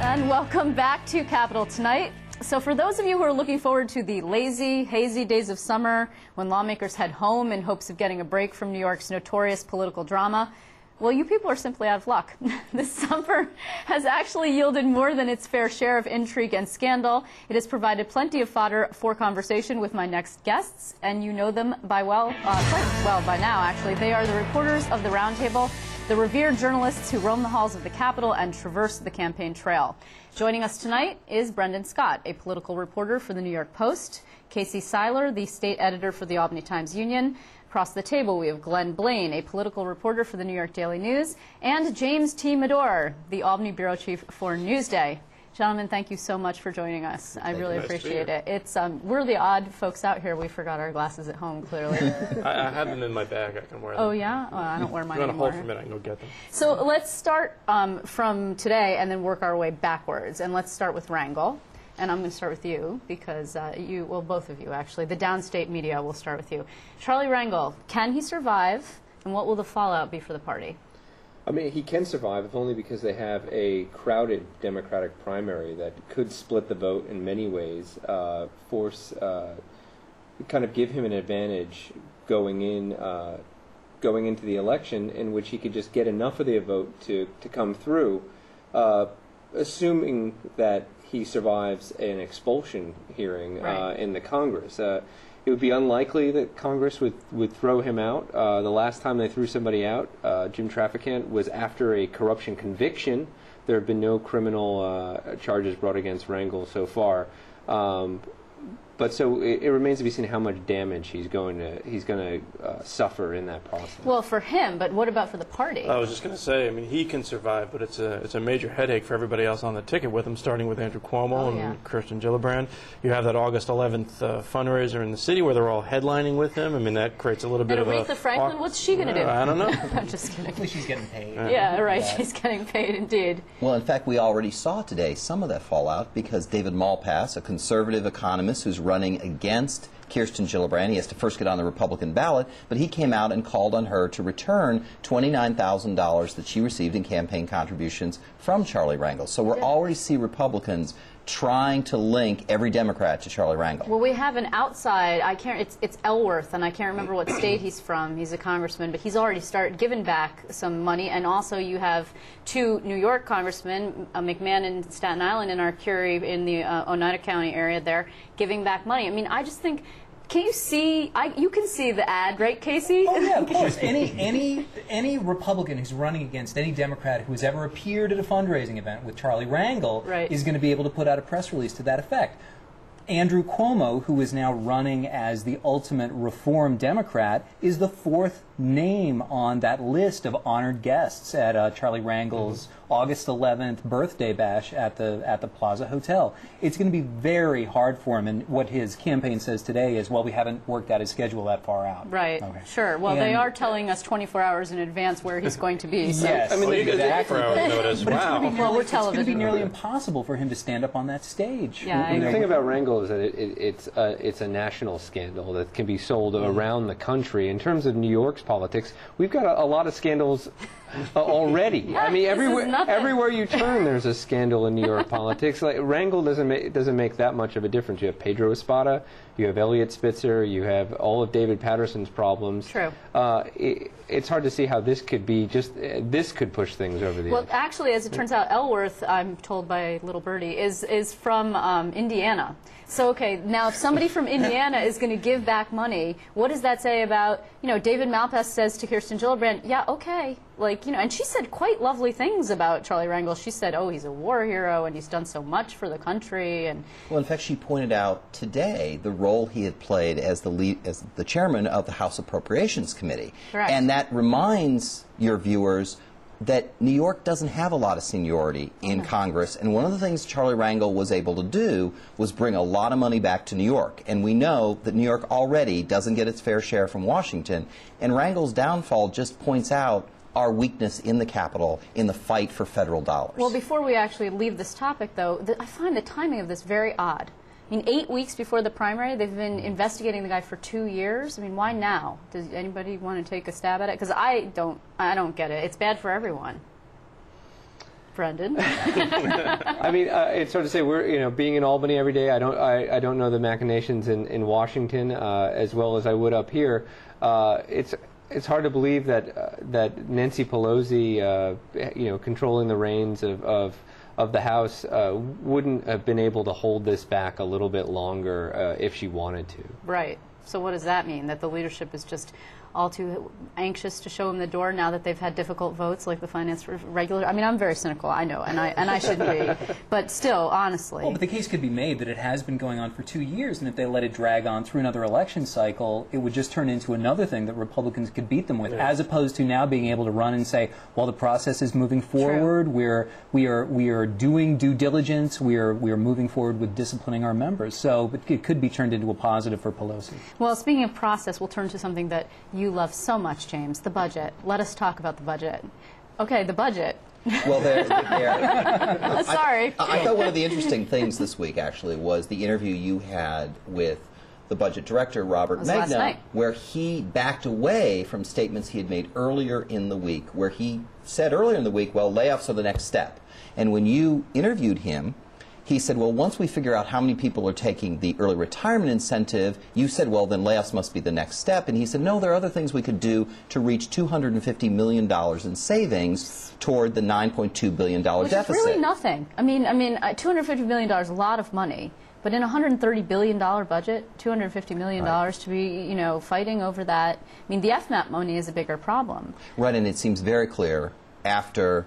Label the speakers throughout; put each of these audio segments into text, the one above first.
Speaker 1: And welcome back to Capitol Tonight. So for those of you who are looking forward to the lazy, hazy days of summer when lawmakers head home in hopes of getting a break from New York's notorious political drama, well, you people are simply out of luck. This summer has actually yielded more than its fair share of intrigue and scandal. It has provided plenty of fodder for conversation with my next guests, and you know them quite well by now, actually. They are the reporters of the Roundtable, the revered journalists who roam the halls of the Capitol and traverse the campaign trail. Joining us tonight is Brendan Scott, a political reporter for the New York Post, Casey Seiler, the state editor for the Albany Times-Union. Across the table, we have Glenn Blaine, a political reporter for the New York Daily News, and James T. Medore, the Albany bureau chief for Newsday. Gentlemen, thank you so much for joining us. I really appreciate it. It's we're the odd folks out here. We forgot our glasses at home, clearly.
Speaker 2: I have them in my bag. I can wear them.
Speaker 1: Oh, yeah? Oh, I don't wear mine anymore.
Speaker 2: If you want to hold for a minute, I can go get them.
Speaker 1: So let's start from today and then work our way backwards. And let's start with Rangel. And I'm going to start with you because both of you, actually. The downstate media will start with you. Charlie Rangel, can he survive? And what will the fallout be for the party?
Speaker 3: I mean, he can survive, if only because they have a crowded Democratic primary that could split the vote in many ways, kind of give him an advantage going into the election, in which he could just get enough of the vote to come through, assuming that he survives an expulsion hearing in the Congress. It would be unlikely that Congress would throw him out. The last time they threw somebody out, Jim Traficant, was after a corruption conviction. There have been no criminal charges brought against Rangel so far. But so it remains to be seen how much damage he's going to suffer in that process.
Speaker 1: Well, for him, but what about for the party?
Speaker 2: I was just going to say, I mean, he can survive, but it's a major headache for everybody else on the ticket with him, starting with Andrew Cuomo and Kirsten Gillibrand. You have that August 11th fundraiser in the city where they're all headlining with him. I mean, that creates a little bit of a...
Speaker 1: Aretha Franklin, what's she going to do?
Speaker 2: I don't know.
Speaker 1: I'm just kidding.
Speaker 4: Hopefully she's getting paid.
Speaker 1: Yeah, right. She's getting paid, indeed.
Speaker 5: Well, in fact, we already saw today some of that fallout because David Malpass, a conservative economist who's running against Kirsten Gillibrand, he has to first get on the Republican ballot, but he came out and called on her to return $29,000 that she received in campaign contributions from Charlie Rangel. So we're already see Republicans trying to link every Democrat to Charlie Rangel.
Speaker 1: Well, we have an outside, it's Elworth, and I can't remember what state he's from. He's a congressman, but he's already given back some money, and also you have two New York congressmen, McMahon in Staten Island and Arcuri in the Oneida County area there, giving back money. I mean, I just think, can you see, you can see the ad, right, Casey?
Speaker 4: Oh, yeah, of course. Any Republican who's running against any Democrat who has ever appeared at a fundraising event with Charlie Rangel is going to be able to put out a press release to that effect. Andrew Cuomo, who is now running as the ultimate reform Democrat, is the fourth name on that list of honored guests at Charlie Rangel's August 11th birthday bash at the Plaza Hotel. It's going to be very hard for him, and what his campaign says today is, well, we haven't worked out his schedule that far out.
Speaker 1: Right, sure. Well, they are telling us 24 hours in advance where he's going to be. So.
Speaker 4: Yes,
Speaker 2: I mean, exactly. Notice. Wow.
Speaker 1: Well, we're television.
Speaker 4: It's going to be nearly impossible for him to stand up on that stage.
Speaker 1: Yeah,
Speaker 3: the thing about Rangel is that it's a national scandal that can be sold around the country. In terms of New York's politics, we've got a lot of scandals already. I mean, everywhere you turn, there's a scandal in New York politics. Like Rangel doesn't make that much of a difference. You have Pedro Espada, you have Elliot Spitzer, you have all of David Patterson's problems.
Speaker 1: True.
Speaker 3: It's hard to see how this could be this could push things over the edge.
Speaker 1: Well, actually, as it turns out, Elworth, I'm told by Little Birdie, is from Indiana. So, okay, now if somebody from Indiana is going to give back money, what does that say about, David Malpass says to Kirsten Gillibrand, yeah, okay, and she said quite lovely things about Charlie Rangel. She said, oh, he's a war hero and he's done so much for the country. And
Speaker 5: well, in fact, she pointed out today the role he had played as the chairman of the House Appropriations Committee.
Speaker 1: Correct.
Speaker 5: And that reminds your viewers that New York doesn't have a lot of seniority in Congress, and one of the things Charlie Rangel was able to do was bring a lot of money back to New York. And we know that New York already doesn't get its fair share from Washington, and Rangel's downfall just points out our weakness in the Capitol in the fight for federal dollars.
Speaker 1: Well, before we actually leave this topic, though, I find the timing of this very odd. I mean, 8 weeks before the primary, they've been investigating the guy for 2 years. I mean, why now? Does anybody want to take a stab at it? Because I don't get it. It's bad for everyone. Brendan.
Speaker 3: I mean, it's hard to say. We're, being in Albany every day, I don't know the machinations in Washington as well as I would up here. It's hard to believe that Nancy Pelosi, controlling the reins of the House, wouldn't have been able to hold this back a little bit longer if she wanted to.
Speaker 1: Right. So what does that mean? That the leadership is just all too anxious to show him the door now that they've had difficult votes like the finance regulator? I mean, I'm very cynical, I know, and I shouldn't be. But still, honestly.
Speaker 4: Well, but the case could be made that it has been going on for 2 years, and if they let it drag on through another election cycle, it would just turn into another thing that Republicans could beat them with, as opposed to now being able to run and say, well, the process is moving forward, we are doing due diligence, we are moving forward with disciplining our members. So it could be turned into a positive for Pelosi.
Speaker 1: Well, speaking of process, we'll turn to something that you love so much, James, the budget. Let us talk about the budget. Okay, the budget.
Speaker 5: Well,
Speaker 1: sorry.
Speaker 5: I thought one of the interesting things this week, actually, was the interview you had with the budget director, Robert Megna, where he backed away from statements he had made earlier in the week, where he said earlier in the week, well, layoffs are the next step. And when you interviewed him, he said, well, once we figure out how many people are taking the early retirement incentive, you said, well, then layoffs must be the next step. And he said, no, there are other things we could do to reach $250 million in savings toward the $9.2 billion deficit.
Speaker 1: Which is really nothing. I mean, $250 million is a lot of money. But in a $130 billion budget, $250 million to be, fighting over that. I mean, the FMAP money is a bigger problem.
Speaker 5: Right, and it seems very clear after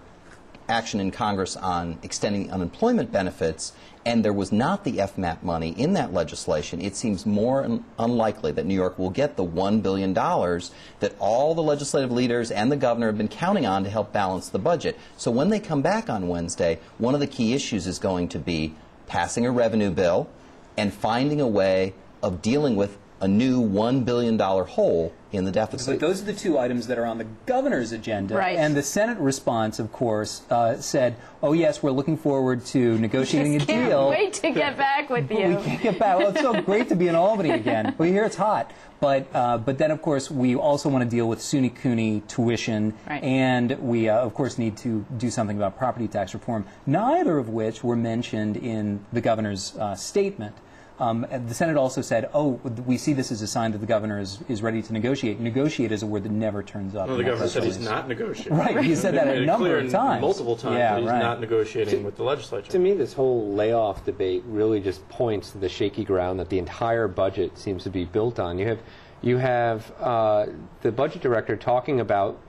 Speaker 5: action in Congress on extending unemployment benefits, and there was not the FMAP money in that legislation, it seems more unlikely that New York will get the $1 billion that all the legislative leaders and the governor have been counting on to help balance the budget. So when they come back on Wednesday, one of the key issues is going to be passing a revenue bill and finding a way of dealing with a new $1 billion hole in the deficit.
Speaker 4: But those are the two items that are on the governor's agenda.
Speaker 1: Right.
Speaker 4: And the Senate response, of course, said, oh, yes, we're looking forward to negotiating a deal.
Speaker 1: Can't wait to get back with you.
Speaker 4: We can't get back. Well, it's so great to be in Albany again. We hear it's hot. But then, of course, we also want to deal with SUNY CUNY tuition, and we, of course, need to do something about property tax reform, neither of which were mentioned in the governor's statement. The Senate also said, oh, we see this as a sign that the governor is ready to negotiate. Negotiate is a word that never turns up.
Speaker 2: No, the governor said he's not negotiating.
Speaker 4: Right, he said that a number of times.
Speaker 2: Multiple times, that he's not negotiating with the legislature.
Speaker 3: To me, this whole layoff debate really just points to the shaky ground that the entire budget seems to be built on. You have the budget director talking about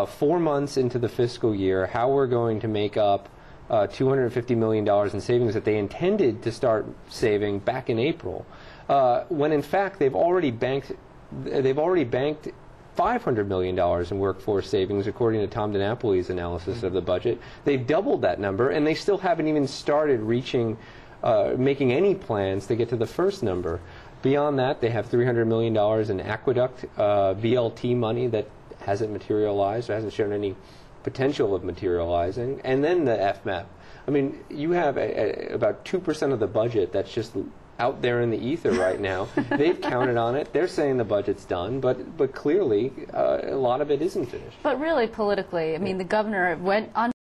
Speaker 3: 4 months into the fiscal year how we're going to make up $250 million in savings that they intended to start saving back in April, when in fact they've already banked $500 million in workforce savings, according to Tom DiNapoli's analysis of the budget. They've doubled that number, and they still haven't even started making any plans to get to the first number. Beyond that, they have $300 million in aqueduct VLT money that hasn't materialized or hasn't shown any potential of materializing, and then the FMAP. I mean, you have about 2% of the budget that's just out there in the ether right now. They've counted on it. They're saying the budget's done, but clearly a lot of it isn't finished.
Speaker 1: But really, politically, I mean, the governor went on